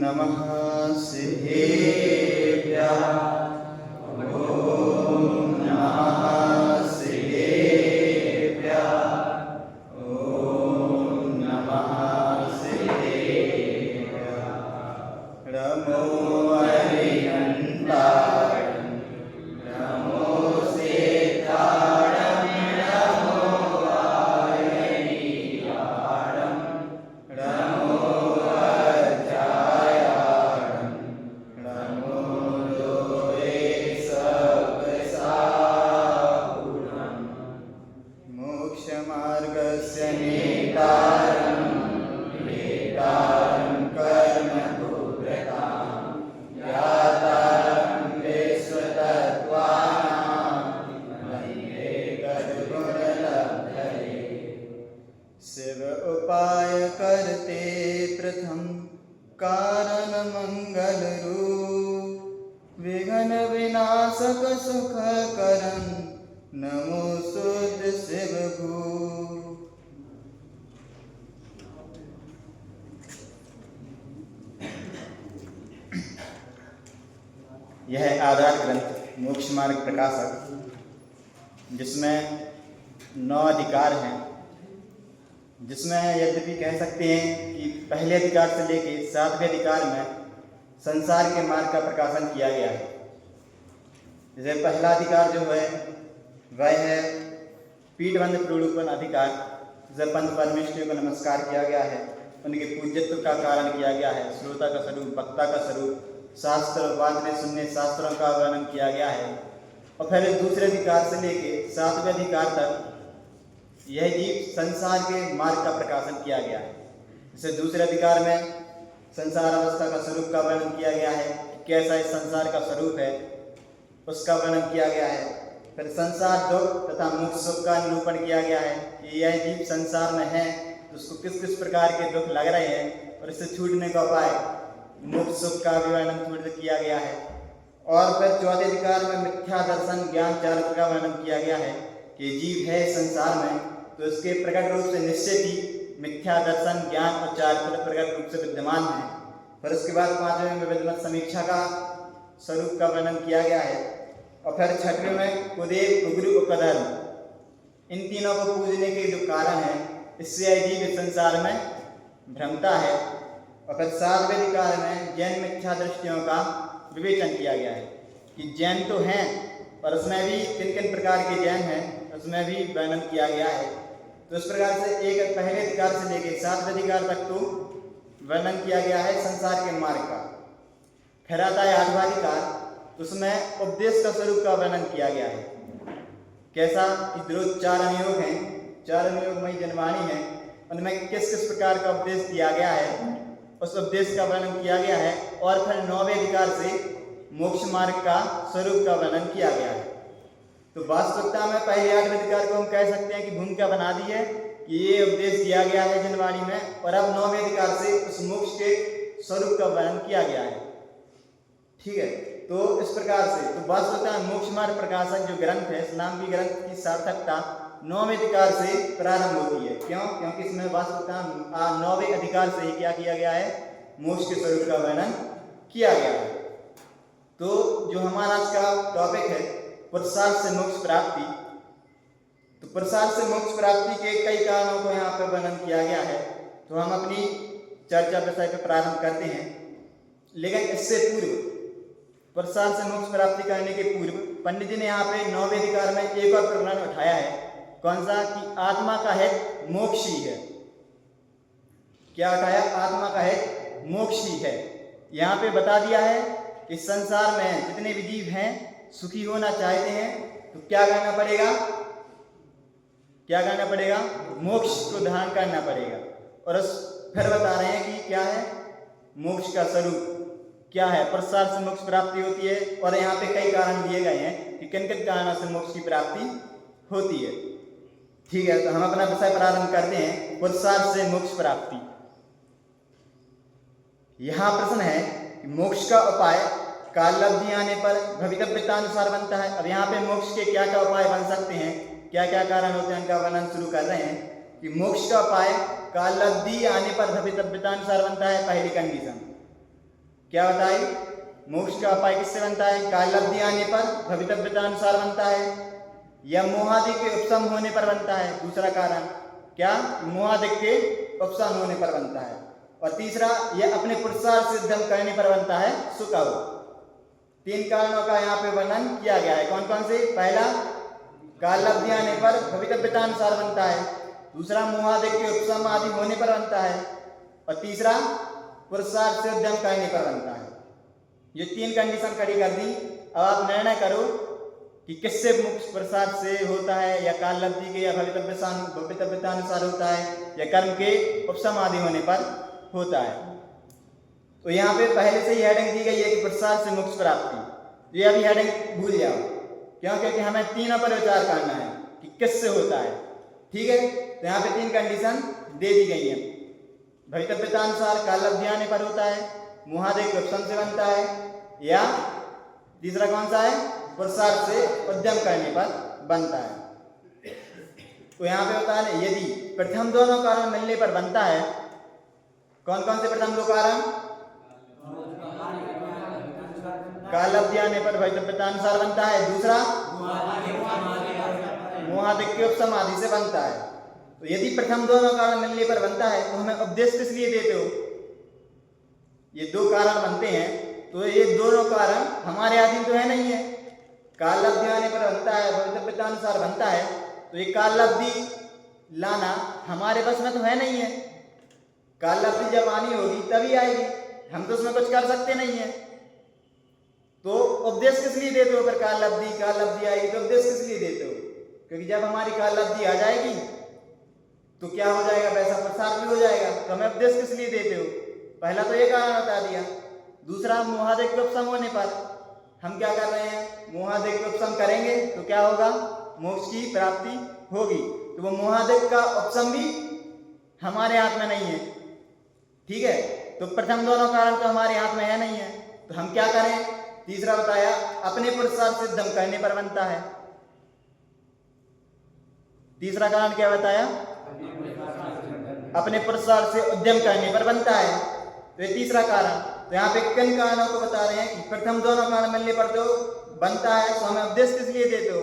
नमः श्रीभ्यः। ॐ नमः श्रीभ्यः। ॐ नमः श्रीभ्यः। नमो हरिहन्तारं नमो सीतारं नमो वायनीयारं नमो अजायारं नमो लोये सबसाहुरं मोक्षमार्गस्य नेतारं नेतारं कर्मभूभृतां यातारं विश्वतत्त्वानां मय्येकगुणलब्धये। शिव उपाय करते प्रथम कारण मंगल रूप विघ्न विनाशक सुख करन नमो शुद्ध शिव भू। यह आधार ग्रंथ मोक्ष मार्ग प्रकाशक, जिसमें 9 अधिकार हैं, जिसमें यद्यपि कह सकते हैं कि पहले अधिकार से लेकर 7वें अधिकार में संसार के मार्ग का प्रकाशन किया गया है। जैसे पहला अधिकार जो है वह है पीठबंध प्रोड़ुपन अधिकार, जिसे पंच परमेश्वरियों को नमस्कार किया गया है, उनके पूज्यत्व का कारण किया गया है, श्रोता का स्वरूप, वक्ता का स्वरूप, शास्त्र वाचने सुनने शास्त्रों का वर्णन किया गया है। और फिर दूसरे अधिकार से लेकर 7वें अधिकार तक यह जीव संसार के मार्ग का प्रकाशन किया गया है। जैसे दूसरे अधिकार में संसार अवस्था का स्वरूप का वर्णन किया गया है, कैसा इस संसार का स्वरूप है उसका वर्णन किया गया है। फिर संसार दुख तथा मोक्ष सुख का निरूपण किया गया है कि यह जीव संसार में है तो उसको किस किस प्रकार के दुख लग रहे हैं और इससे छूटने का उपाय, मोक्ष सुख का भी वर्णन किया गया है। और फिर चौथे अधिकार में मिथ्या दर्शन ज्ञान चारित्र का वर्णन किया गया है कि जीव है संसार में तो इसके प्रकट रूप से निश्चित ही मिथ्या दर्शन ज्ञान और चारित्र प्रकट रूप से विद्यमान है। फिर उसके बाद 5वें में विद्वत समीक्षा का स्वरूप का वर्णन किया गया है। और फिर 6वें में कुदेव कुगुरु और कदर्म, इन तीनों को पूजने के जो कारण है इससे जीव संसार में भ्रमता है। और फिर 7वें अधिकार में जैन मिथ्या दृष्टियों का विवेचन किया गया है कि जैन तो हैं पर उसमें भी किन किन प्रकार के जैन हैं उसमें भी वर्णन किया गया है। तो इस प्रकार से एक पहले अधिकार से लेकर 7वें अधिकार तक तो वर्णन किया गया है संसार के मार्ग का। फिर आता है 8वां अधिकार, उसमें उपदेश का स्वरूप का वर्णन किया गया है। कैसा कि जो 4 अनुयोग हैं, 4 अनुयोगमयी जनवाणी है, उनमें किस किस प्रकार का उपदेश दिया गया है उस उपदेश का वर्णन किया गया है। और फिर 9वें अधिकार से मोक्ष मार्ग का स्वरूप का वर्णन किया गया है। तो वास्तविकता में पहले 8वें अधिकार को हम कह सकते हैं कि भूमिका बना दी है कि ये उपदेश दिया गया है जनवाणी में, और अब 9वें अधिकार से उस मोक्ष के स्वरूप का वर्णन किया गया है। ठीक है, तो इस प्रकार से तो वास्तविकता मोक्ष मार्ग प्रकाशक जो ग्रंथ है, इस नाम की ग्रंथ की सार्थकता 9वें अधिकार से प्रारंभ होती है। क्यों? क्योंकि इसमें वास्तविकता 9वें अधिकार से ही क्या किया गया है, मोक्ष के स्वरूप का वर्णन किया गया है। तो जो हमारा आज का टॉपिक है पुरुषार्थ से मोक्ष प्राप्ति, तो पुरुषार्थ से मोक्ष प्राप्ति के कई कारणों को यहाँ पर वर्णन किया गया है। तो हम अपनी चर्चा विषय पर प्रारंभ करते हैं, लेकिन इससे पूर्व पुरुषार्थ से मोक्ष प्राप्ति करने के पूर्व पंडित जी ने यहाँ पे 9वें अधिकार में एक और प्रकरण उठाया है। कौन सा? कि आत्मा का हित मोक्ष ही है। क्या उठाया? आत्मा का हित मोक्ष ही है। यहाँ पे बता दिया है कि संसार में जितने भी जीव हैं सुखी होना चाहते हैं तो क्या करना पड़ेगा? क्या करना पड़ेगा? मोक्ष को धारण करना पड़ेगा। और फिर बता रहे हैं कि क्या है मोक्ष का स्वरूप, क्या है, पुरुषार्थ से मोक्ष प्राप्ति होती है। और यहाँ पे कई कारण दिए गए हैं कि किन किन कारणों से मोक्ष की प्राप्ति होती है। ठीक है, तो हम अपना विषय प्रारंभ करते हैं, पुरुषार्थ से मोक्ष प्राप्ति। यहाँ प्रश्न है कि मोक्ष का उपाय काल लब्धि आने पर भवितव्यतानुसार बनता है। अब यहाँ पे मोक्ष के क्या क्या उपाय बन सकते हैं, क्या क्या कारण होते हैं, उनका वर्णन शुरू कर रहे हैं कि मोक्ष का उपाय काल लब्धि आने पर भवितव्यतानुसार बनता है। पहली कंडीशन क्या बताई? मोक्ष का उपाय किससे बनता है? कालब्धि आने पर भवितव्यता अनुसार बनता है या मोहादि के उपशम होने पर बनता है? दूसरा कारण क्या? मोहादि के उपशम होने पर बनता है। और तीसरा, यह अपने पुरुषार्थ से उद्यम करने पर बनता है। सुकव। 3 कारणों का यहाँ पे वर्णन किया गया है। कौन कौन से? पहला, कालब्धि आने पर भवितव्यता अनुसार बनता है। दूसरा, मोहादि के उपशम आदि होने पर बनता है। और तीसरा, पुरुषार्थ से उद्यम करने पर बनता है। ये 3 कंडीशन खड़ी कर दी। अब आप निर्णय करो कि किससे मोक्ष पुरुषार्थ से होता है, या कालब्धि के या भवितव्यता अनुसार होता है, या कर्म के उपशम आदि होने पर होता है। तो यहाँ पे पहले से ही हेडिंग दी गई है कि पुरुषार्थ से मोक्ष प्राप्ति। ये अभी हेडिंग भूल जाओ, क्यों? क्योंकि हमें तीनों पर विचार करना है कि किससे होता है। ठीक है, तो यहाँ पे 3 कंडीशन दे दी गई है। भवितव्यता अनुसार कालब्धि आने पर होता है, मोहादि के उपशम से बनता है, या तीसरा कौन सा है? पुरुषार्थ से उद्यम करने पर बनता है। तो यहाँ पे होता है, यदि प्रथम दोनों कारण मिलने पर बनता है। कौन कौन से प्रथम 2 कारण? कालब्धि आने पर भवितव्यता अनुसार बनता है। दूसरा, मोहादि के उपशम आदि से बनता है। तो यदि प्रथम दोनों कारण मिलने पर बनता है तो हमें उपदेश किस लिए देते हो? ये 2 कारण बनते हैं, तो ये दोनों कारण हमारे अधीन तो है नहीं है। कालब्धि आने पर बनता है, भवितव्यता अनुसार बनता है, तो ये कालब्धि लाना हमारे बस में तो है नहीं है। कालब्धि जब आनी होगी तभी आएगी, हम तो उसमें कुछ कर सकते नहीं है। तो उपदेश किस लिए देते हो? अगर कालब्धि आएगी तो उपदेश किस लिए देते हो? क्योंकि जब हमारी कालब्धि आ जाएगी तो क्या हो जाएगा? वैसा प्रसार भी हो जाएगा। तो हमें उपदेश किस लिए देते हो? पहला तो ये कारण बता दिया। दूसरा, मोहादि के उपशम होने पर हम क्या कर रहे हैं? मोहादि के उपशम करेंगे तो क्या होगा? मोक्ष की प्राप्ति होगी। तो वो मोहादि का उपशम भी हमारे हाथ में नहीं है। ठीक है, तो प्रथम दोनों कारण तो हमारे हाथ में है नहीं है, तो हम क्या करें? तीसरा बताया, अपने पुरुषार्थ से उद्यम करने पर बनता है। तीसरा कारण क्या बताया? अपने पुरुषार्थ से उद्यम करने पर बनता है। तो ये तीसरा कारण। तो यहाँ पे किन कारणों को बता रहे हैं कि प्रथम दोनों कारण मिलने पर तो बनता है, तो हमें उपदेश किस लिए देते हो?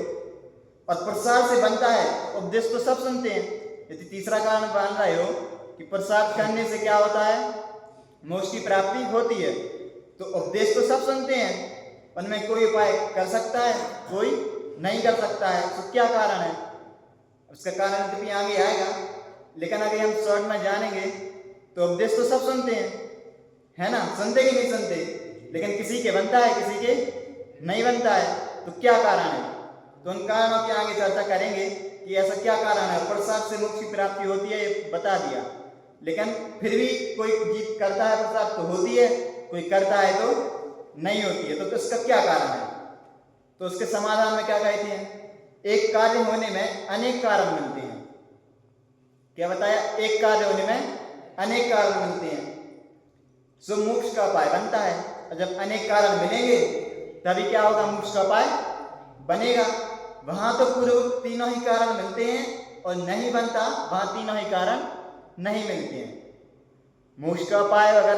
और पुरुषार्थ से बनता है, उपदेश तो सब सुनते हैं। यदि तीसरा कारण मान रहे हो कि पुरुषार्थ करने से क्या होता है? मोक्ष की प्राप्ति होती है, तो उपदेश तो सब सुनते हैं, उनमें कोई उपाय कर सकता है? कोई नहीं कर सकता है। तो क्या कारण है? उसका कारण तो भी आगे आएगा, लेकिन अगर हम शॉर्ट में जानेंगे तो उपदेश तो सब सुनते हैं, है ना? सुनते कि नहीं सुनते? लेकिन किसी के बनता है, किसी के नहीं बनता है। तो क्या कारण है? तो उन कारणों की आगे चर्चा करेंगे कि ऐसा क्या कारण है। पुरुषार्थ से मोक्ष की प्राप्ति होती है, ये बता दिया, लेकिन फिर भी कोई जीत करता है पुरुषार्थ तो होती है, कोई करता है तो नहीं होती है। तो इसका क्या कारण है? तो उसके समाधान में क्या कहते हैं? एक कार्य होने में अनेक कारण मिलते हैं। क्या बताया? एक कार्य होने में अनेक कारण मिलते हैं, सो मोक्ष का उपाय बनता है। और जब अनेक कारण मिलेंगे तभी क्या होगा? मोक्ष का उपाय बनेगा। वहां तो पूरे तीनों ही कारण मिलते हैं, और नहीं बनता वहां तीनों ही कारण नहीं मिलते हैं। मोक्ष का उपाय अगर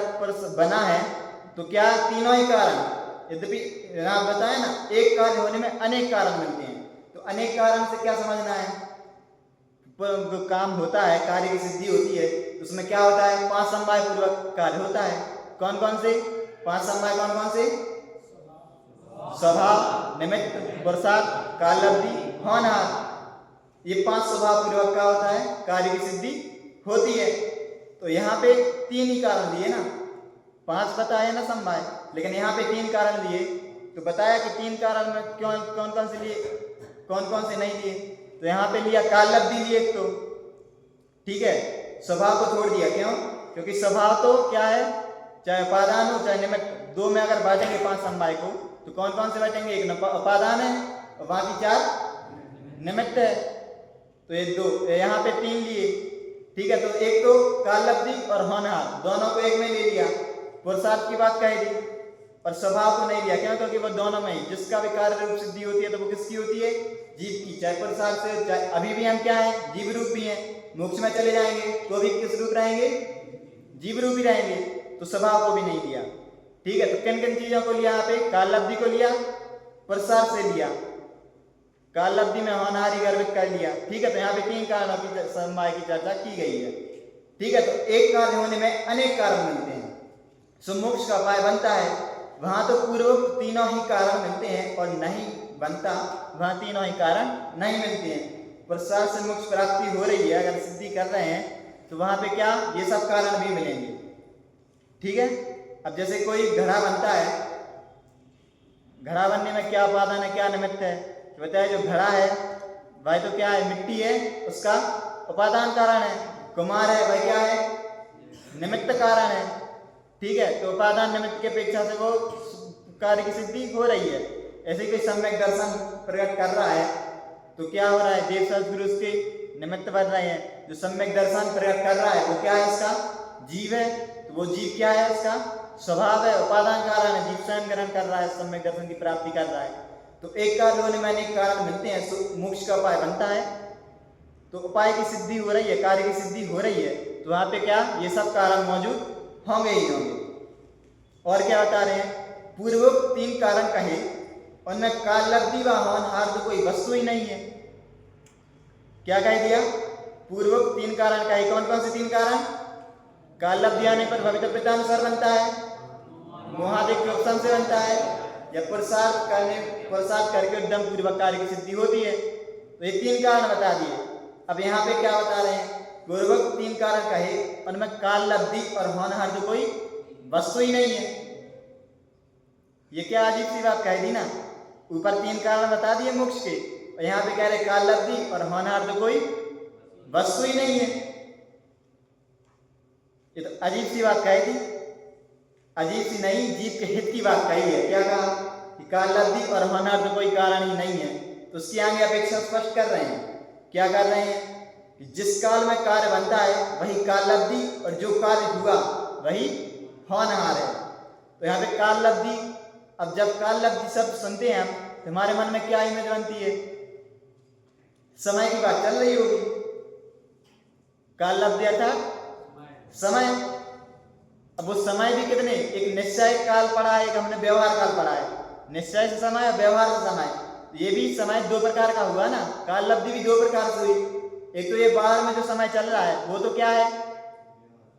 बना है तो क्या तीनों ही कारण, यद्यपि आप बताए ना, एक कार्य होने में अनेक कारण मिलते हैं, तो अनेक कारण से क्या समझना है? काम होता है, कार्य की सिद्धि होती है, तो उसमें क्या होता है? 5 समवाय पूर्वक कार्य होता है। कौन कौन से 5 समवाय? कौन कौन से? स्वभाव, निमित्त, पुरुषार्थ, कालब्धि, होनहार। ये 5 स्वभाव पूर्वक क्या होता है? कार्य की सिद्धि होती है। तो यहाँ पे 3 ही कारण दिए ना, 5 बताए ना समवाय, लेकिन यहाँ पे 3 कारण दिए। तो बताया कि 3 कारण में क्यों, कौन कौन से लिए, कौन कौन से नहीं लिए। तो यहाँ पे लिया कालब्धि लिए एक तो, ठीक है, स्वभाव को छोड़ दिया। क्यों? क्योंकि स्वभाव तो क्या है? चाहे उपादान हो चाहे निमित्त, 2 में अगर बांटेंगे 5 समवाय को तो कौन कौन से बांटेंगे? एक उपादान है और बाकी 4 निमित्त है। तो ये 2, यहाँ पे 3 लिए, ठीक है। तो एक तो कालब्धि और होनहार दोनों को एक में ले लिया, पुरुषार्थ की बात कह दी, और स्वभाव को नहीं लिया। क्यों? क्योंकि वो दोनों में ही जिसका भी कार्य रूप सिद्धि होती है तो वो किसकी होती है? जीव की। चाहे पुरुषार्थ से, चाहे अभी भी हम क्या है? जीव रूप भी हैं। मोक्ष में चले जाएंगे तो भी किस रूप रहेंगे? जीव रूप ही रहेंगे। तो स्वभाव को भी नहीं लिया। ठीक है, तो किन किन चीजों को लिया यहाँ पे? काल लब्धि को लिया, प्रसार से लिया, काल लब्धि में होनहारी गर्भित कर लिया। ठीक है, तो यहाँ पे 3 कारणों की समवाय की चर्चा की गई है। ठीक है, तो एक कार्य होने में अनेक कारण मिलते हैं, सो मोक्ष का उपाय बनता है। वहां तो पूर्वोक्त तीनों ही कारण मिलते हैं, और नहीं बनता वहां तीनों ही कारण नहीं मिलते हैं। प्रसार से मोक्ष प्राप्ति हो रही है, अगर सिद्धि कर रहे हैं तो वहां पे क्या ये सब कारण भी मिलेंगे। ठीक है, अब जैसे कोई घड़ा बनता है, घड़ा बनने में क्या उपादान है, क्या निमित्त है? तो बताया जो घड़ा है वह तो क्या है? मिट्टी है, उसका उपादान कारण है। कुमार है वह क्या है? निमित्त कारण है। ठीक है, तो उपादान निमित्त की अपेक्षा से वो कार्य की सिद्धि हो रही है। ऐसे कोई सम्यक दर्शन प्रकट कर रहा है तो क्या हो रहा है? देव सदगुरु उसके निमित्त बन रहे हैं। जो सम्यक दर्शन प्रकट कर रहा है वो क्या है? इसका जीव है। तो वो जीव क्या है? उसका स्वभाव है, उपादान कारण है। जीव स्वयं ग्रहण कर रहा है, सम्यक दर्शन की प्राप्ति कर रहा है। तो एक कार्य होने में अनेक कारण मिलते हैं, तो मोक्ष का उपाय बनता है। तो उपाय की सिद्धि हो रही है, कार्य की सिद्धि हो रही है, तो वहां पे क्या ये सब कारण मौजूद होंगे ही होंगे। और क्या बता रहे हैं? पूर्वोक्त 3 कारण कहे, उनमें काल लब्धि व होनहार तो कोई वस्तु ही नहीं है। क्या कह दिया? पूर्वोक्त 3 कारण कहे। कौन कौन से 3 कारण? काल लब्धि आने पर भवितव्यतानुसार बनता है, मोहादिक उपशम से बनता है, या प्रसाद करके एकदम पूर्वक कार्य की सिद्धि होती है। तो ये 3 कारण बता दिए। अब यहाँ पे क्या बता रहे हैं? पूर्वोक्त 3 कारण कहे, उनमें काल लब्धि और होनहार तो कोई वस्तु ही नहीं है। ये क्या अजीब सी बात कह दी ना। ऊपर 3 कारण बता दिए मोक्ष के, और यहाँ पे कह रहे काल लब्धि और होनहार तो कोई वस्तु ही नहीं है। ये तो अजीब सी बात कह दी। अजीब सी नहीं, जीव के हित की बात कही है। क्या कहा? कि काल लब्धि और होनहार तो कोई कारण ही नहीं है। तो उसकी आगे अपेक्षा स्पष्ट कर रहे हैं। क्या कर रहे हैं? कि जिस काल में कार्य बनता है वही काल लब्धि, और जो कार्य हुआ वही होनहार है। तो यहाँ पे काल लब्धि, अब जब काल लब्धि शब्द सुनते हैं हम, तो हमारे मन में क्या इमेज बनती है? समय की बात चल रही होगी। काल लब्धि अर्थात समय। अब वो समय भी कितने? एक निश्चय काल पढ़ा है, एक हमने व्यवहार काल पढ़ा है। निश्चय से समय और व्यवहार से समय, ये भी समय 2 प्रकार का हुआ ना। काल लब्धि भी 2 प्रकार से हुई। एक तो ये बाहर में जो समय चल रहा है वो तो क्या है?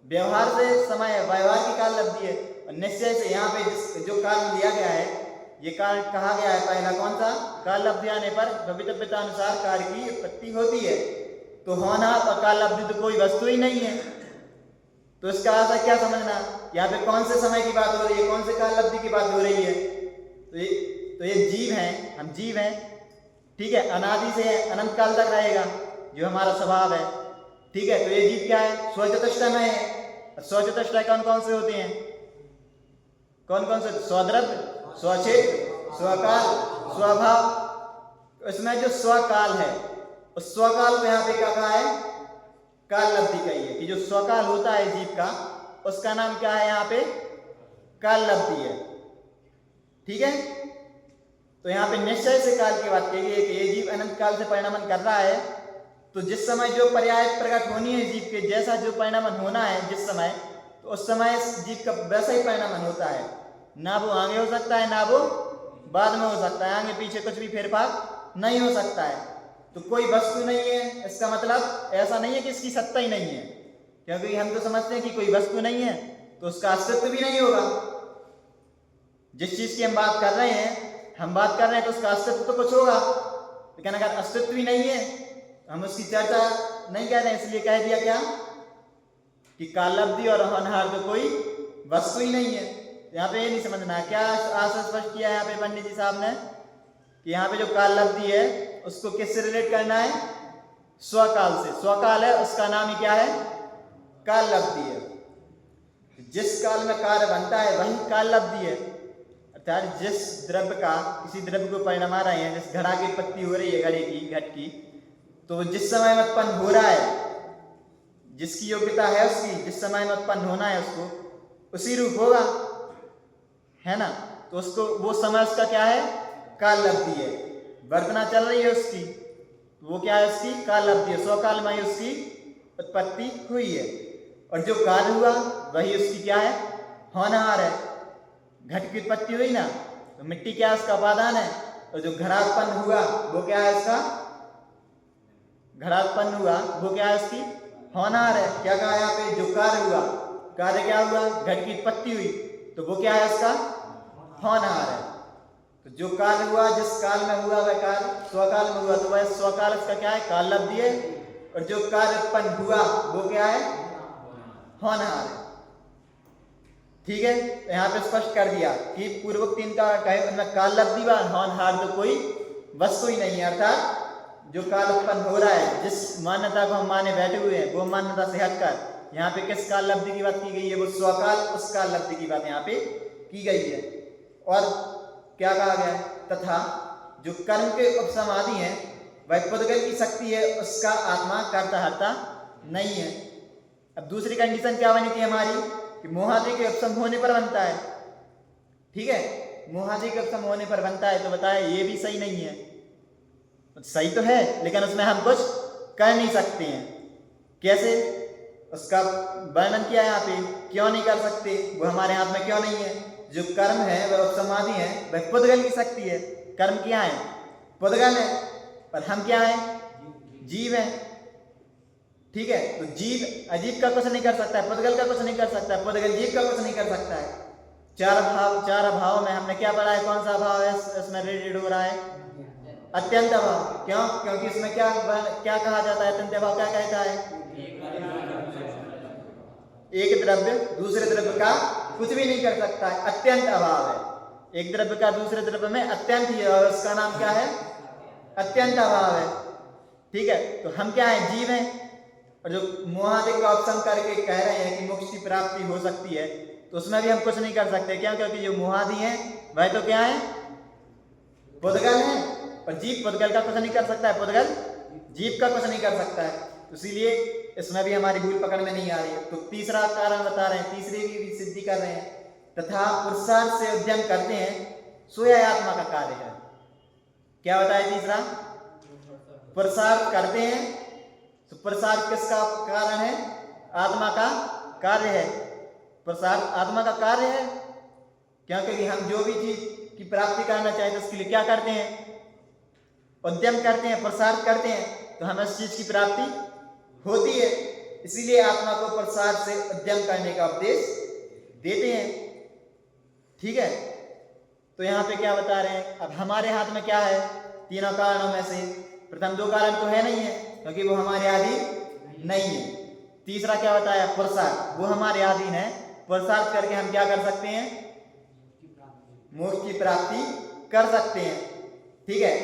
व्यवहार से समय है, व्यवहार की काल लब्धि है। और निश्चय से यहाँ पे जो काल लिया गया है, ये काल कहा गया है पहला कौन सा? काल लब्धि आने पर भवितव्यता अनुसार कार्य की उत्पत्ति होती है। तो होनहार और काल लब्धि तो कोई वस्तु ही नहीं है। तो इसका ऐसा क्या समझना? यहाँ पे कौन से समय की बात हो रही है, कौन से काल लब्धि की बात हो रही है? तो ये जीव हैं, हम जीव हैं। ठीक है, अनादि से अनंत काल तक रहेगा जो हमारा स्वभाव है। ठीक है, तो ये जीव क्या है? स्वचतुष्टय है। स्वचतुष्टय कौन कौन से होते हैं? कौन कौन से? स्वद्रव्य, स्वचित, स्वकाल, स्वभाव। इसमें जो स्वकाल है, उस स्वकाल को यहाँ पे क्या कहा है? काल लब्धि कही है। कि जो स्वकाल होता है जीव का, उसका नाम क्या है? यहाँ पे काल लब्धि है। ठीक है, तो यहाँ पे निश्चय से काल की बात कही है कि ये जीव अनंत काल से परिणमन कर रहा है। तो जिस समय जो पर्याय प्रकट होनी है जीव के, जैसा जो परिणमन होना है जिस समय, तो उस समय जीव का वैसा ही परिणमन होता है। ना वो आगे हो सकता है, ना वो बाद में हो सकता है। आगे पीछे कुछ भी फेरफार नहीं हो सकता है। तो कोई वस्तु नहीं है, इसका मतलब ऐसा नहीं है कि इसकी सत्ता ही नहीं है, क्योंकि हम तो समझते हैं कि कोई वस्तु नहीं है तो उसका अस्तित्व भी नहीं होगा। जिस चीज की हम बात कर रहे हैं तो उसका अस्तित्व तो कुछ होगा, लेकिन अगर अस्तित्व ही नहीं है तो हम उसकी चर्चा नहीं कर रहे हैं। इसलिए कह दिया क्या? कि काल लब्धि और होनहार तो कोई वस्तु ही नहीं है। यहाँ पे ये नहीं समझना है। क्या आशा स्पष्ट किया है यहाँ पे पंडित जी साहब ने? कि यहाँ पे जो काल लब्धि है उसको किससे रिलेट करना है? स्वकाल से। स्वकाल है, उसका नाम ही क्या है? काल लब्धि है। जिस काल में कार्य बनता है वही काल लब्धि है। अर्थात जिस द्रव्य का, किसी द्रव्य को परिणमा रहे हैं, जिस घड़ा की उत्पत्ति हो रही है, घड़े की, घट की, तो जिस समय में उत्पन्न हो रहा है, जिसकी योग्यता है उसकी, जिस समय में उत्पन्न होना है उसको, उसी रूप होगा, है ना। तो उसको वो समय उसका क्या है? काल लब्धि है। वर्तना चल रही है उसकी, वो क्या है? उसकी काल लब्धि है। स्वकाल में ही उसकी उत्पत्ति हुई है, और जो काल हुआ वही उसकी क्या है? होनहार है। घट की उत्पत्ति हुई ना, तो मिट्टी क्या है, उसका उपादान है। और जो घड़ा उत्पन्न हुआ वो क्या है, इसका घड़ा उत्पन्न हुआ वो क्या है, उसकी होनहार है। क्या कहा यहाँ पे, जो कार्य हुआ, कार्य क्या हुआ, घट की उत्पत्ति हुई, तो वो क्या है, उसका होनहार है। तो जो कार्य हुआ, जिस काल में हुआ वह कार्य स्वकाल में हुआ, तो वह स्वकाल इसका क्या है, काल लब्धि है। और जो कार्य उत्पन्न हुआ वो क्या है, होनहार है। ठीक है, तो यहाँ पे स्पष्ट कर दिया कि पूर्वोक्त तीन का कहे उनमें काल लब्धि व होनहार तो कोई वस्तु ही नहीं है। अर्थात जो काल उत्पन्न हो रहा है, जिस मान्यता को हम माने बैठे हुए हैं, वो मान्यता से हटकर यहाँ पे किस काल लब्धि की बात की गई है, वो स्वकाल, उस काल लब्धि की बात यहाँ पे की गई है। और क्या कहा गया है, तथा जो कर्म के उपसमाधि हैं वह पुद्गल की शक्ति है, उसका आत्मा कर्ता हर्ता नहीं है। अब दूसरी कंडीशन क्या बनी थी हमारी, कि मोहादि के उपसम होने पर बनता है। ठीक है, मोहादि के उपसम होने पर बनता है, तो बताया ये भी सही नहीं है। सही तो है लेकिन उसमें हम कुछ कर नहीं सकते हैं। कैसे, उसका वर्णन किया यहाँ पे, क्यों नहीं कर सकते, वो हमारे हाथ में क्यों नहीं है। जो कर्म है वह उपसमाधि है, वह पुद्गल की शक्ति है। कर्म क्या है, पुद्गल है, और हम क्या है, जीव है। ठीक है, तो जीव अजीव का कुछ नहीं कर सकता है, पुद्गल का कुछ नहीं कर सकता है, पुद्गल जीव का कुछ नहीं कर सकता है। चार अभाव में हमने क्या पढ़ा है, कौन सा अभाव है इसमें रिलेटेड हो रहा है, अत्यंत अभाव। क्यों, क्योंकि इसमें क्या क्या कहा जाता है, अत्यंत अभाव क्या कहता है, एक द्रव्य दूसरे द्रव्य का कुछ भी नहीं कर सकता है, अत्यंत अभाव है। एक द्रव्य का दूसरे द्रव्य में अत्यंत ही है, और उसका नाम क्या है, अत्यंत अभाव है। ठीक है, तो हम क्या है, जीव हैं। और जो मोहादि का उपशम करके कह रहे हैं कि मोक्ष की प्राप्ति हो सकती है, तो उसमें भी हम कुछ नहीं कर सकते। क्यों, क्योंकि जो मोहादि है वह तो क्या है, पुद्गल है, और जीव पुद्गल का कुछ नहीं कर सकता है, पुद्गल जीव का कुछ नहीं कर सकता है। इसीलिए इसमें भी हमारी भूल पकड़ में नहीं आ रही है। तो तीसरा कारण बता रहे हैं, तीसरी भी सिद्धि कर रहे हैं, तथा पुरुषार्थ से उद्यम करते हैं, सो यह आत्मा का कार्य है। क्या बताया तीसरा, पुरुषार्थ करते हैं, तो पुरुषार्थ किसका कारण है, आत्मा का कार्य है। पुरुषार्थ आत्मा का कार्य है। क्योंकि हम जो भी चीज की प्राप्ति करना चाहते हैं उसके लिए क्या करते हैं, उद्यम करते हैं, पुरुषार्थ करते हैं, तो हमें उस चीज की प्राप्ति होती है। इसीलिए आत्मा को पुरुषार्थ से उद्यम करने का उपदेश देते हैं। ठीक है, तो यहाँ पे क्या बता रहे हैं, अब हमारे हाथ में क्या है, तीनों कारणों में से प्रथम दो कारण तो है नहीं है, क्योंकि वो हमारे अधीन नहीं है। तीसरा क्या बताया, पुरुषार्थ, वो हमारे अधीन है। पुरुषार्थ करके हम क्या कर सकते हैं, मोक्ष की प्राप्ति कर सकते हैं। ठीक है,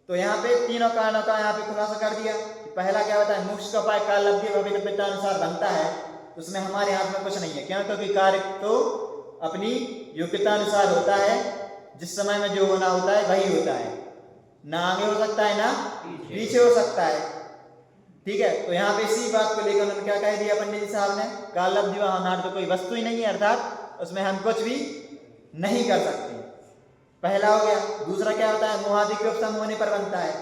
तो यहाँ पे तीनों कारणों का यहाँ पे खुलासा कर दिया। पहला क्या होता है, मोक्ष का उपाय काल लब्धि भवितव्यता अनुसार बनता है, उसमें हमारे हाथ में कुछ नहीं है। क्यों, क्योंकि कार्य तो अपनी योग्यता अनुसार होता है, जिस समय में जो होना होता है वही होता है, ना आगे हो सकता है ना पीछे हो सकता है। ठीक है, तो यहाँ पे इसी बात को लेकर उन्होंने क्या कह दिया पंडित जी साहब ने, काल लब्धि व होनहार तो कोई वस्तु ही नहीं है, अर्थात उसमें हम कुछ भी नहीं कर सकते। पहला हो गया। दूसरा क्या होता है, मोहादि के उपशम होने पर बनता है,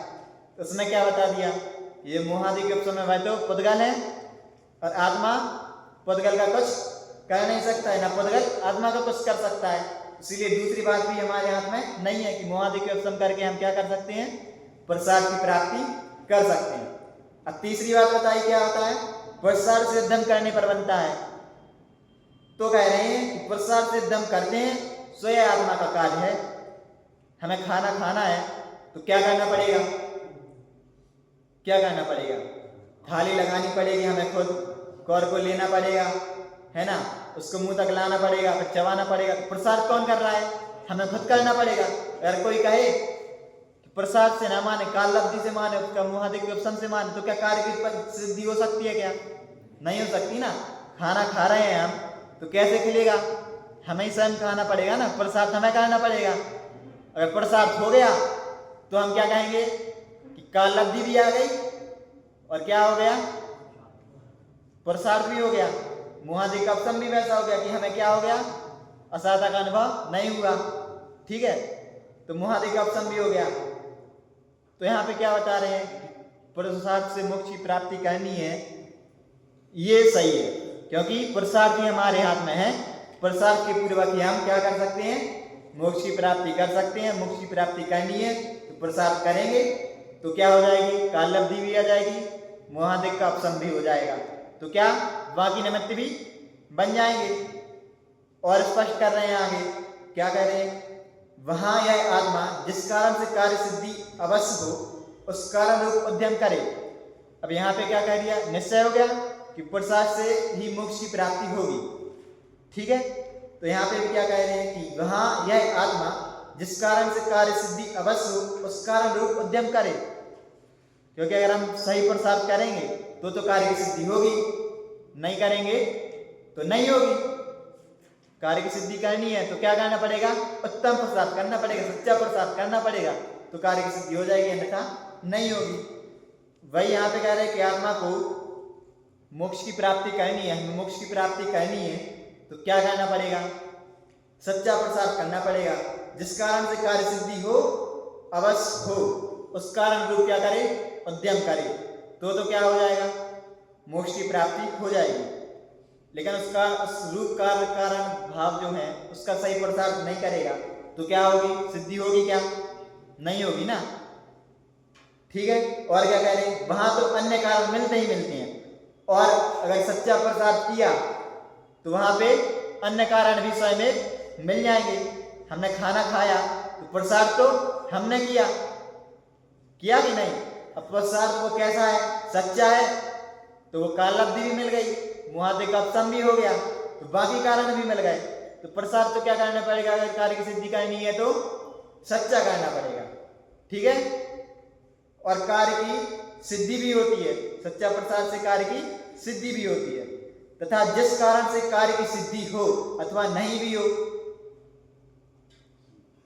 तो उसमें क्या बता दिया, ये मोहादि के उपशम में वह तो पुद्गल है, और आत्मा पुद्गल का कुछ कर नहीं सकता है, ना पुद्गल आत्मा का कुछ कर सकता है। इसीलिए दूसरी बात भी हमारे हाथ में नहीं है कि मोहादि के उपशम करके हम क्या कर सकते हैं, पुरुषार्थ की प्राप्ति कर सकते हैं। अब तीसरी बात बताई, क्या होता है, पुरुषार्थ से उद्यम करने पर बनता है। तो कह रहे हैं कि पुरुषार्थ से उद्यम करते हैं, सो यह आत्मा का कार्य है। हमें खाना खाना है तो क्या करना पड़ेगा, क्या करना पड़ेगा, थाली लगानी पड़ेगी, हमें खुद कौर को लेना पड़ेगा, है ना, उसको मुंह तक लाना पड़ेगा, फिर चबाना पड़ेगा। पुरुषार्थ कौन कर रहा है, हमें खुद करना पड़ेगा। अगर कोई कहे कि पुरुषार्थ से ना माने, काल लब्धि से माने, उसका मोहादि के उपशम से माने, तो क्या कार्य की सिद्धि हो सकती है, क्या नहीं हो सकती ना। खाना खा रहे हैं हम तो कैसे खिलेगा, हमें ही स्वयं खाना पड़ेगा ना, पुरुषार्थ हमें करना पड़ेगा। अगर पुरुषार्थ हो गया तो हम क्या कहेंगे कि काल लब्धि भी आ गई, और क्या हो गया, पुरुषार्थ भी हो गया, मोहादि का उपशम भी वैसा हो गया कि हमें क्या हो गया, असाधता का अनुभव नहीं हुआ। ठीक है, तो मोहादि का उपशम भी हो गया। तो यहाँ पे क्या बता रहे हैं, पुरुषार्थ से मोक्ष की प्राप्ति करनी है, ये सही है, क्योंकि पुरुषार्थ ही हमारे हाथ में है, पुरुषार्थ के पूर्वक ही हम क्या कर सकते हैं, मोक्ष की प्राप्ति कर सकते हैं। मोक्ष की प्राप्ति करनी है तो पुरुषार्थ करेंगे तो क्या हो जाएगी, काल लब्धि भी आ जाएगी, मोहादिक का उपशम भी हो जाएगा, तो क्या बाकी निमित्त भी बन जाएंगे। और स्पष्ट कर रहे हैं आगे, क्या कह रहे हैं, वहां यह आत्मा जिस कारण से कार्य सिद्धि अवश्य हो उस कारण रूप उद्यम करे। अब यहाँ पे क्या कह दिया, निश्चय हो गया कि पुरुषार्थ से ही मोक्ष की प्राप्ति होगी, ठीक है। तो यहाँ पे भी क्या कह रहे हैं कि वहां यह आत्मा जिस कारण से कार्य सिद्धि अवश्य हो उस कारण रूप उद्यम करे, क्योंकि अगर हम सही पुरुषार्थ करेंगे तो कार्य की सिद्धि होगी, नहीं करेंगे तो नहीं होगी। कार्य की सिद्धि करनी है तो क्या करना पड़ेगा, उत्तम पुरुषार्थ करना पड़ेगा, सच्चा पुरुषार्थ करना पड़ेगा, तो कार्य की सिद्धि हो जाएगी, अन्यथा नहीं होगी। वही यहाँ पे कह रहे हैं कि आत्मा को मोक्ष की प्राप्ति करनी है, हमें मोक्ष की प्राप्ति करनी है तो क्या करना पड़ेगा, सच्चा पुरुषार्थ करना पड़ेगा, जिस कारण से कार्य सिद्धि हो अवश्य हो उस कारण रूप क्या करे, उद्यम करे, तो क्या हो जाएगा, मोक्ष की प्राप्ति हो जाएगी। लेकिन उसका उस रूप कार्य कारण भाव जो है उसका सही पुरुषार्थ नहीं करेगा तो क्या होगी, सिद्धि होगी क्या, नहीं होगी ना, ठीक है। और क्या कह रहे हैं, वहां तो अन्य कारण मिलते ही मिलते हैं, और अगर सच्चा पुरुषार्थ किया तो वहां पे अन्य कारण भी स्वयं मिल जाएंगे। हमने खाना खाया तो पुरुषार्थ तो हमने किया कि नहीं, अब पुरुषार्थ वो कैसा है, सच्चा है, तो वो काल लब्धि भी मिल गई, मुहादिक का उपशम भी हो गया, तो बाकी कारण भी मिल गए। तो पुरुषार्थ तो क्या करना पड़ेगा, अगर कार्य की सिद्धि करनी है तो सच्चा करना पड़ेगा, ठीक है। और कार्य की सिद्धि भी होती है, सच्चा पुरुषार्थ से कार्य की सिद्धि भी होती है, तथा जिस कारण से कार्य की सिद्धि हो अथवा नहीं भी हो,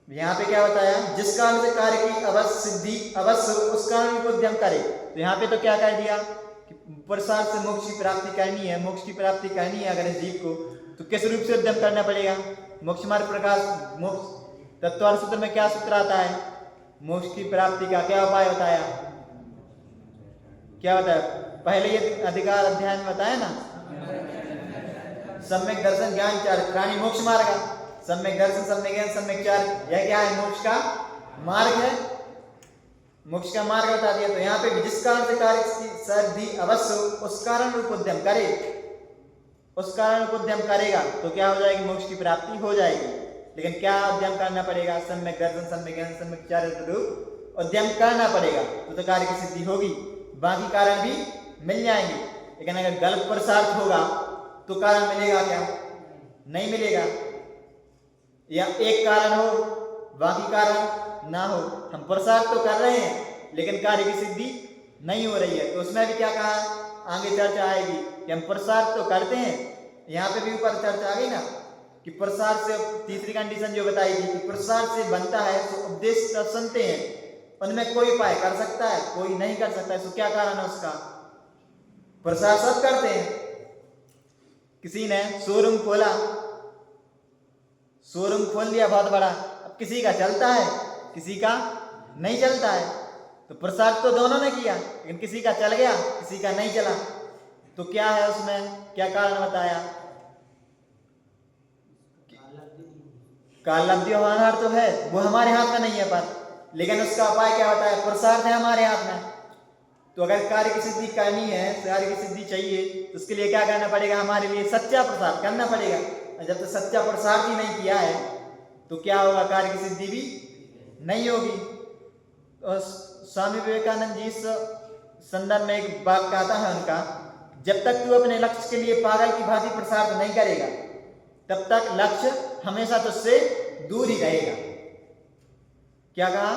यहाँ पे क्या बताया, जिस कारण से कार्य की अवश्य सिद्धि अवश्य हो उस कारण को उद्यम करे। तो यहाँ पे तो क्या कह दिया कि पुरुषार्थ से मोक्ष की प्राप्ति करनी है, मोक्ष की प्राप्ति करनी है अगर इस जीव को, तो किस रूप से उद्यम करना पड़ेगा, मोक्ष मार्ग प्रकाश मोक्ष तत्वार्थ सूत्र में क्या सूत्र आता है, मोक्ष की प्राप्ति का क्या उपाय बताया, क्या बताया, पहले ये अधिकार अध्याय में बताया ना, सम्यक दर्शन ज्ञान चारित्राणि मोक्ष मार्ग, सम्यक दर्शन सम्यक ज्ञान सम्यक चारित्र, यह क्या है, मोक्ष का मार्ग है, मोक्ष का मार्ग बता दिया। तो यहाँ पे जिस कारण से कार्य की सिद्धि अवश्य हो उस कारण रूप उद्यम करे, उस कारण रूप उद्यम करेगा तो क्या हो जाएगी, मोक्ष की प्राप्ति हो जाएगी। लेकिन क्या उद्यम करना पड़ेगा, सम्यक दर्शन सम्यक ज्ञान सम्यक चारित्र रूप उद्यम करना पड़ेगा तो कार्य की सिद्धि होगी, बाकी कारण भी मिल जाएंगे। लेकिन अगर गलत पुरुषार्थ होगा तो कारण मिलेगा क्या, नहीं मिलेगा, या एक कारण हो बाकी कारण ना हो, हम पुरुषार्थ तो कर रहे हैं लेकिन कार्य की सिद्धि नहीं हो रही है, तो उसमें भी क्या कहा, आगे चर्चा आएगी कि हम पुरुषार्थ तो करते हैं, यहाँ पे भी ऊपर चर्चा आ गई ना कि पुरुषार्थ से, तीसरी कंडीशन जो बताई थी कि पुरुषार्थ से बनता है तो उपदेश सुनते हैं, उनमें कोई उपाय कर सकता है, कोई नहीं कर सकता है, तो क्या कारण है उसका, पुरुषार्थ सब करते हैं। किसी ने शोरूम खोला, शोरूम खोल दिया बहुत बड़ा, अब किसी का चलता है किसी का नहीं चलता है, तो पुरुषार्थ तो दोनों ने किया, लेकिन किसी का चल गया किसी का नहीं चला, तो क्या है उसमें, क्या कारण बताया, काल लब्धि हमारा तो है, वो हमारे हाथ में नहीं है, पर लेकिन उसका उपाय क्या होता है, पुरुषार्थ है हमारे हाथ में। तो अगर कार्य की सिद्धि करनी है, कार्य की सिद्धि चाहिए, तो उसके लिए क्या करना पड़ेगा, हमारे लिए सच्चा पुरुषार्थ करना पड़ेगा। जब तक सच्चा पुरुषार्थ ही नहीं किया है तो क्या होगा, कार्य की सिद्धि भी नहीं होगी। तो स्वामी विवेकानंद जी इस संदर्भ में एक बात कहता है उनका, जब तक तू अपने लक्ष्य के लिए पागल की भांति पुरुषार्थ नहीं करेगा तब तक लक्ष्य हमेशा तुझसे दूर ही रहेगा। क्या कहा,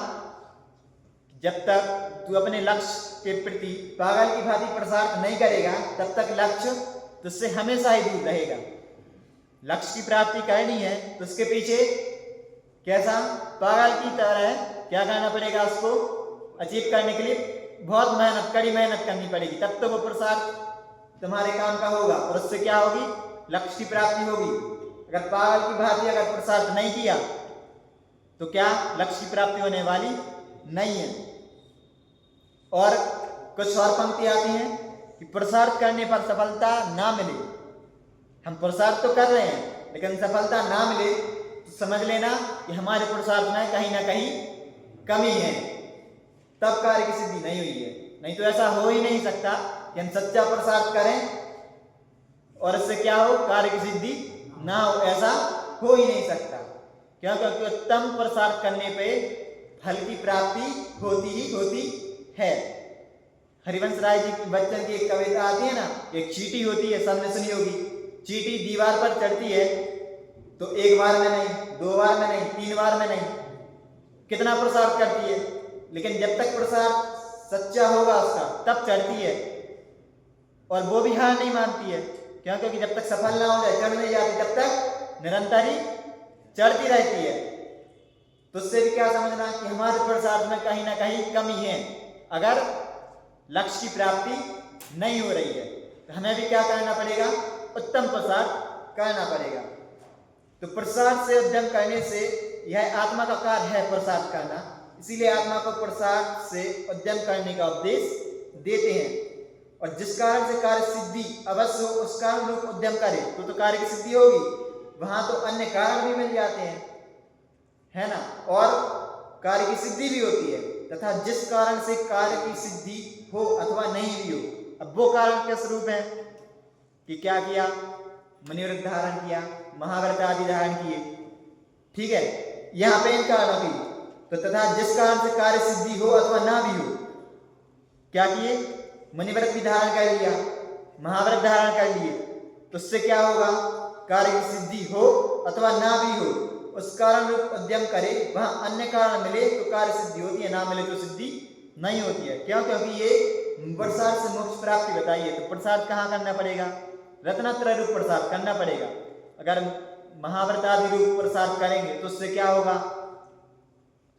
जब तक तू अपने लक्ष्य के प्रति पागल की भांति पुरुषार्थ नहीं करेगा तब तक लक्ष्य तुझसे हमेशा ही दूर रहेगा। लक्ष्य की प्राप्ति करनी है तो उसके पीछे कैसा, पागल की तरह क्या करना पड़ेगा, उसको अचीव करने के लिए बहुत मेहनत, कड़ी मेहनत करनी पड़ेगी, तब तो वो पुरुषार्थ तुम्हारे काम का होगा और उससे क्या होगी, लक्ष्य की प्राप्ति होगी। अगर पागल की भांति अगर पुरुषार्थ नहीं किया तो क्या लक्ष्य की प्राप्ति होने वाली नहीं है। और कुछ और पंक्ति आती हैं कि पुरुषार्थ करने पर सफलता ना मिले, हम पुरुषार्थ तो कर रहे हैं लेकिन सफलता ना मिले तो समझ लेना कि हमारे पुरुषार्थ में कहीं ना कहीं कमी है, तब कार्य की सिद्धि नहीं हुई है। नहीं तो ऐसा हो ही नहीं सकता कि हम सच्चा पुरुषार्थ करें और इससे क्या हो, कार्य की सिद्धि ना हो, ऐसा हो ही नहीं सकता। क्योंकि उत्तम पुरुषार्थ करने पे फल की प्राप्ति होती ही होती है। हरिवंश राय जी के बच्चन की एक कविता आती है ना, एक चींटी होती है, सबने सुनी होगी। चींटी दीवार पर चढ़ती है तो एक बार में नहीं, 2 बार में नहीं, 3 बार में नहीं, कितना पुरुषार्थ करती है, लेकिन जब तक पुरुषार्थ सच्चा होगा उसका तब चढ़ती है। और वो भी हार नहीं मानती है, क्योंकि जब तक सफल ना हो जाए, चढ़ नहीं जाती, तब तक निरंतर ही चढ़ती रहती है। तो उससे भी क्या समझना कि हमारे पुरुषार्थ में कहीं ना कहीं कमी है। अगर लक्ष्य की प्राप्ति नहीं हो रही है तो हमें भी क्या करना पड़ेगा, उत्तम पुरुषार्थ करना पड़ेगा। तो पुरुषार्थ से उद्यम करने से, यह आत्मा का कार्य है पुरुषार्थ करना, इसीलिए आत्मा को पुरुषार्थ से उद्यम करने का उपदेश देते हैं। और जिस कारण से कार्य सिद्धि अवश्य हो उस कारण रूप उद्यम करे तो कार्य की सिद्धि होगी। वहां तो अन्य कारण भी मिल जाते हैं, है ना, और कार्य की सिद्धि भी होती है। तथा जिस कारण से कार्य की सिद्धि हो अथवा नहीं भी हो, अब वो कारण किस रूप है कि क्या किया, मुनिव्रत धारण किया, महाव्रत आदि धारण किए, ठीक है, यहाँ पे इन कारणों की। तो तथा जिस कारण से कार्य सिद्धि हो अथवा ना भी हो, क्या किए, मुनिव्रत भी धारण कर लिया, महाव्रत धारण कर लिए, तो उससे क्या होगा, कार्य की सिद्धि हो अथवा ना भी हो उस कारण रूप उद्यम करे, वहां अन्य कारण मिले तो कार्य सिद्धि होती है, ना मिले तो सिद्धि नहीं होती है। क्यों, क्योंकि ये पुरुषार्थ से मोक्ष प्राप्ति बताई है। तो पुरुषार्थ कहाँ करना पड़ेगा, रत्नत्रय रूप पुरुषार्थ करना पड़ेगा। अगर महाव्रत आदि रूप पुरुषार्थ करेंगे तो उससे क्या होगा,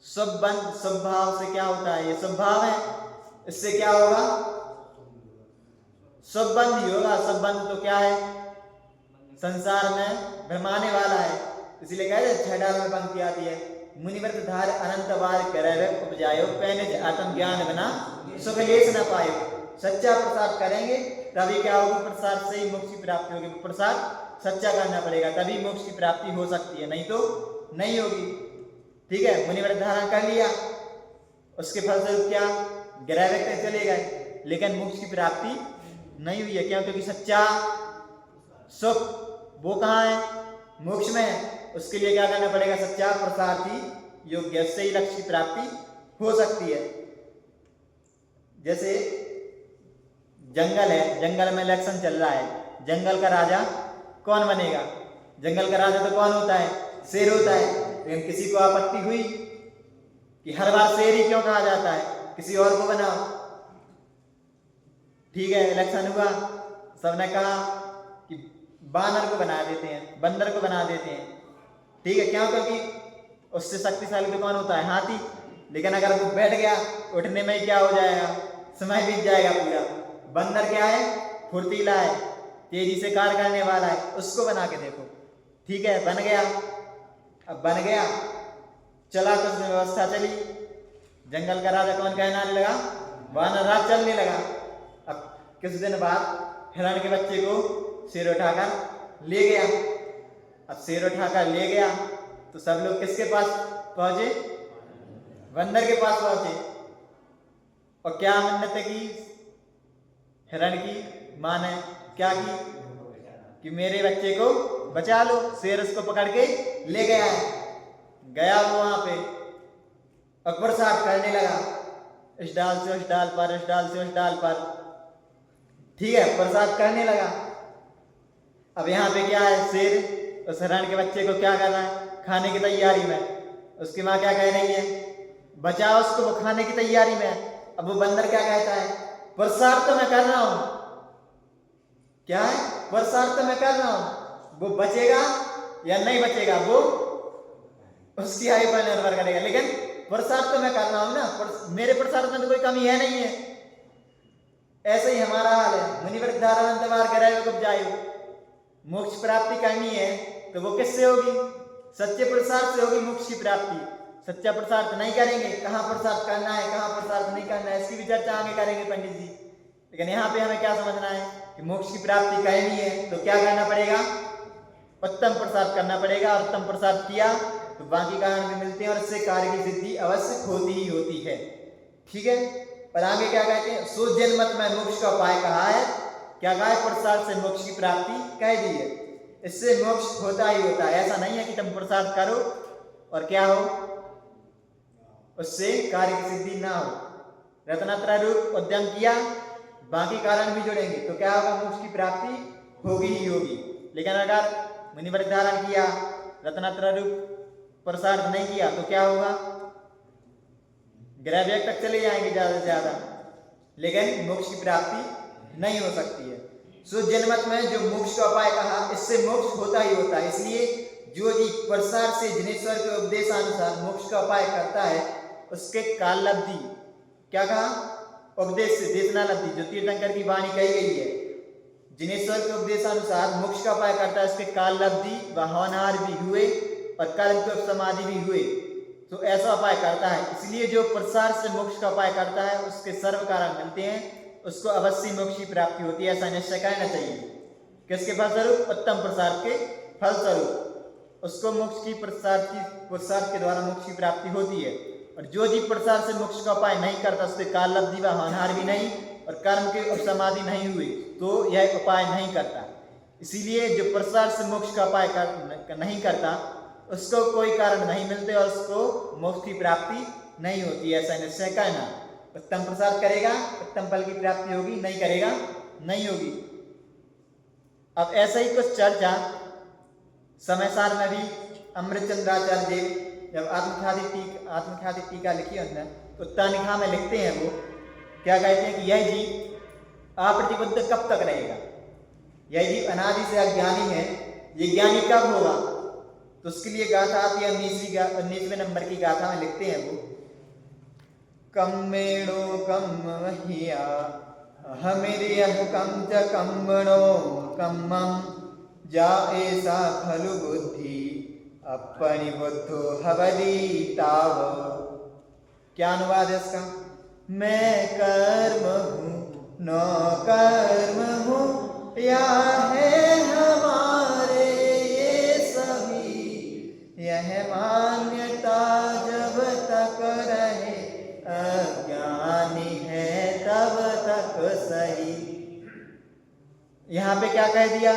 शुभ बंध, शुभ भाव से क्या होता है, ये शुभ भाव है, इससे क्या होगा, शुभ बंध ही होगा। शुभ बंध तो क्या है, संसार में भ्रमाने वाला है, इसीलिए कहते हैं 6 डाल में पंक्ति आती है, मुनिव्रत धार अनंत बार करे उपजायो, पैनिज आत्म ज्ञान बिना सुख लेस न पायो। सच्चा प्रसाद करेंगे तभी क्या होगी, प्रसाद से ही मोक्ष की प्राप्ति होगी। प्रसाद सच्चा करना पड़ेगा तभी मोक्ष की प्राप्ति हो सकती है, नहीं तो नहीं होगी। ठीक है, मुनिव्रत धारण कर लिया, उसके फलस्वरूप क्या, ग्रह व्यक्त चले गए, लेकिन मोक्ष की प्राप्ति नहीं हुई है। क्यों, क्योंकि सच्चा सुख वो कहाँ है, मोक्ष में है। उसके लिए क्या करना पड़ेगा, सच्चा प्रसार्थी योग्य से ही लक्ष्य की प्राप्ति हो सकती है। जैसे जंगल है, जंगल में इलेक्शन चल रहा है, जंगल का राजा कौन बनेगा, जंगल का राजा तो कौन होता है, शेर होता है। लेकिन किसी को आपत्ति हुई कि हर बार शेर ही क्यों कहा जाता है, किसी और को बनाओ। ठीक है, इलेक्शन हुआ, सबने कहा कि बानर को बना देते हैं, बंदर को बना देते हैं। ठीक है, क्यों, क्योंकि उससे शक्तिशाली तो कौन होता है, हाथी। लेकिन अगर वो बैठ गया, उठने में क्या हो जाएगा, समय बीत जाएगा पूरा। बंदर क्या है, फुर्तीला है, तेजी से कार्य करने वाला है, उसको बना के देखो। ठीक है, बन गया। अब बन गया, चला, कुछ व्यवस्था चली, जंगल का राजा कौन कहलाने लगा, वानर राज चलने लगा। अब कुछ दिन बाद हिरण के बच्चे को शेर उठाकर ले गया। अब शेर उठाकर ले गया तो सब लोग किसके पास पहुंचे, बंदर के पास पहुंचे। और क्या मन्नत की हिरण की मां ने, क्या की कि मेरे बच्चे को बचा लो। शेर उसको पकड़ के ले गया है, गया वो वहां पे और प्रसाद करने लगा, इस डाल से उस डाल पर, इस डाल से उस डाल पर। ठीक है, प्रसाद करने लगा। अब यहाँ पे क्या है, शेर उस हिरण के बच्चे को क्या कर रहा है, खाने की तैयारी में। उसकी माँ क्या कह रही है, बचाओ उसको, वो खाने की तैयारी में। अब वो बंदर क्या कहता है, प्रसाद तो मैं कर रहा हूं, क्या है, प्रसाद तो मैं कर रहा हूं, वो बचेगा या नहीं बचेगा वो उसकी आयु पर निर्भर करेगा, लेकिन प्रसाद तो मैं कर रहा हूं ना, मेरे प्रसाद में तो कोई कमी है नहीं है। ऐसे ही हमारा हाल है, मुनिव्रत धारण अंतवार कराए उपजायु। मोक्ष प्राप्ति करनी है तो वो किससे होगी, सच्चे प्रसाद से होगी मोक्ष की प्राप्ति। सच्चा प्रसाद नहीं करेंगे, कहाँ प्रसाद करना है, कहाँ प्रसाद नहीं करना है, इसकी भी चर्चा आगे करेंगे पंडित जी। लेकिन यहाँ पे हमें क्या समझना है कि मोक्ष की प्राप्ति करनी है तो क्या करना पड़ेगा, उत्तम पुरुषार्थ करना पड़ेगा, और उत्तम पुरुषार्थ किया तो बाकी कारण भी मिलते हैं और इससे कार्य की सिद्धि अवश्य होती ही होती है। ठीक है, और आगे क्या कहते हैं, सो जन्मत में मोक्ष का उपाय कहा है। क्या कहा है, पुरुषार्थ से मोक्ष की प्राप्ति कह दी है। इससे मोक्ष होता ही होता है, ऐसा नहीं है कि तुम पुरुषार्थ करो और क्या हो, उससे कार्य की सिद्धि ना हो। रत्नत्रय रूप उद्यम किया, बाकी कारण भी जुड़ेंगे तो क्या होगा, मोक्ष की प्राप्ति होगी ही होगी। लेकिन अगर मुनिव्रत धारण किया, रत्नत्रय रूप पुरुषार्थ नहीं किया तो क्या होगा, ग्रह वेग तक चले जाएंगे ज्यादा से ज्यादा, लेकिन मोक्ष की प्राप्ति नहीं हो सकती है। सो जन्मत में जो मोक्ष का उपाय कहा, इससे मोक्ष होता ही होता है। इसलिए जो जी पुरुषार्थ से जिनेश्वर के उपदेशानुसार मोक्ष का उपाय करता है, उसके काल लब्धि, क्या कहा, उपदेश से देशनालब्धि, जो तीर्थंकर की वाणी कही गई है, जिनेश्वर के उपदेशानुसार मोक्ष का उपाय करता है, उसके काल लब्धि व होनहार भी हुए और कर्म के समाधि भी हुए, तो ऐसा उपाय करता है। इसलिए जो पुरुषार्थ से मोक्ष का उपाय करता है, उसके सर्व कारण मिलते हैं, उसको अवश्य मोक्ष की प्राप्ति होती है, ऐसा निश्चय करना चाहिए। किसके फलस्वरूप, उत्तम पुरुषार्थ के फलस्वरूप उसको मोक्ष की पुरुषार्थ के द्वारा मोक्ष की प्राप्ति होती है। और जो जीव पुरुषार्थ से मोक्ष का उपाय नहीं करता, उसके काल लब्धि व होनहार भी नहीं और कर्म के उपसमाधि नहीं हुई, तो यह उपाय नहीं करता। इसीलिए जो पुरुषार्थ से मोक्ष का उपाय नहीं करता, उसको कोई कारण नहीं मिलते और उसको मोक्ष की प्राप्ति नहीं होती, ऐसा निश्चय करना। उत्तम पुरुषार्थ करेगा, उत्तम फल की प्राप्ति होगी, नहीं करेगा नहीं होगी। अब ऐसा ही कुछ चर्चा समय सार में भी अमृतचंद्राचार्य देव जब आत्मख्याति टीका लिखी उन्होंने, तो तानिखा में लिखते हैं, वो क्या कहते हैं कि यह जीव अप्रतिबद्ध कब तक रहेगा, यह जीव अनादि से अज्ञानी है, ये ज्ञानी कब होगा। तो उसके लिए गाथा आती है, 19वें नंबर की गाथा में लिखते हैं वो, कम्मेणो कम महिया हमेरियः कम च कम्मणो कम्मं जा ऐसा खलु बुद्धि अपनी बुद्धो हवदी ताव। क्या अनुवाद है इसका, मैं कर्म हूँ न कर्म हूँ, या है हमारे ये सभी, यह मान्यता जब तक रहे अज्ञानी है तब तक सही। यहाँ पे क्या कह दिया,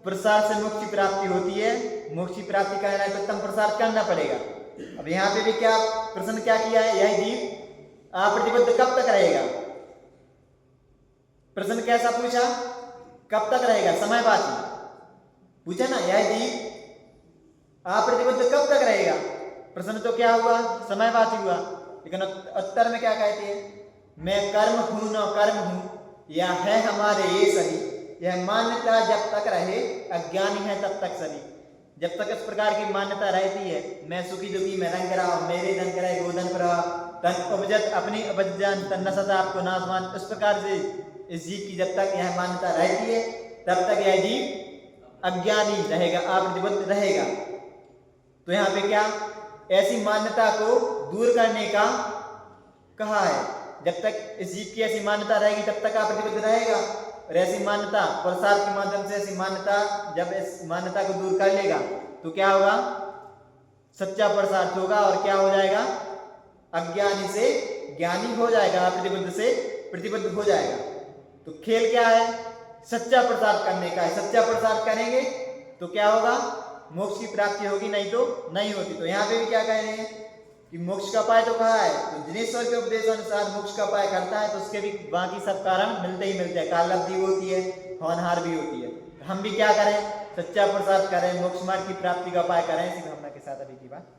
पुरुषार्थ से मोक्ष की प्राप्ति होती है, मोक्ष की प्राप्ति करना है तो उत्तम पुरुषार्थ करना पड़ेगा। अब यहाँ पे भी क्या प्रश्न क्या किया है, यह जीव अप्रतिबद्ध कब तक रहेगा। प्रश्न कैसा पूछा, कब तक रहेगा, समयवाची पूछा ना, यह जीव अप्रतिबद्ध कब तक रहेगा। प्रश्न तो क्या हुआ, समयवाची हुआ, लेकिन उत्तर में क्या कहते हैं, मैं कर्म हूं न कर्म हूं, या है हमारे ये सभी, यह मान्यता जब तक रहे अज्ञानी है तब तक सभी। जब तक इस प्रकार की मान्यता रहती है, मैं सुखी दुखी, मैं रंग रहा, मेरे धन करे गोधन पर तन उपजत अपनी उपजन तन नसत आपको नासमान, इस प्रकार से इस जीव की जब तक यह मान्यता रहती है तब तक यह जीव अज्ञानी रहेगा, अप्रतिबद्ध रहेगा। तो यहाँ पे क्या, ऐसी मान्यता को दूर करने का कहा है। जब तक इस जीव की ऐसी मान्यता रहेगी तब तक अप्रतिबद्ध रहेगा, और ऐसी मान्यता पुरुषार्थ के माध्यम से ऐसी मान्यता, जब इस मान्यता को दूर कर लेगा तो क्या होगा, सच्चा पुरुषार्थ होगा और क्या हो जाएगा, अज्ञानी से ज्ञानी हो जाएगा, अप्रतिबद्ध से प्रतिबद्ध हो जाएगा। तो खेल क्या है, सच्चा पुरुषार्थ करने का है। सच्चा पुरुषार्थ करेंगे तो क्या होगा, मोक्ष की प्राप्ति होगी, नहीं तो नहीं होती। तो यहाँ पे भी क्या कह रहे हैं कि मोक्ष का उपाय तो कहा है, तो जिनेश्वर के उपदेश अनुसार मोक्ष का उपाय करता है तो उसके भी बाकी सब कारण मिलते ही मिलते हैं, काल लब्धि होती है, होनहार भी होती है। हम भी क्या करें, सच्चा पुरुषार्थ करें, मोक्ष मार्ग की प्राप्ति का उपाय करें। इसी भावना के साथ अभी की बात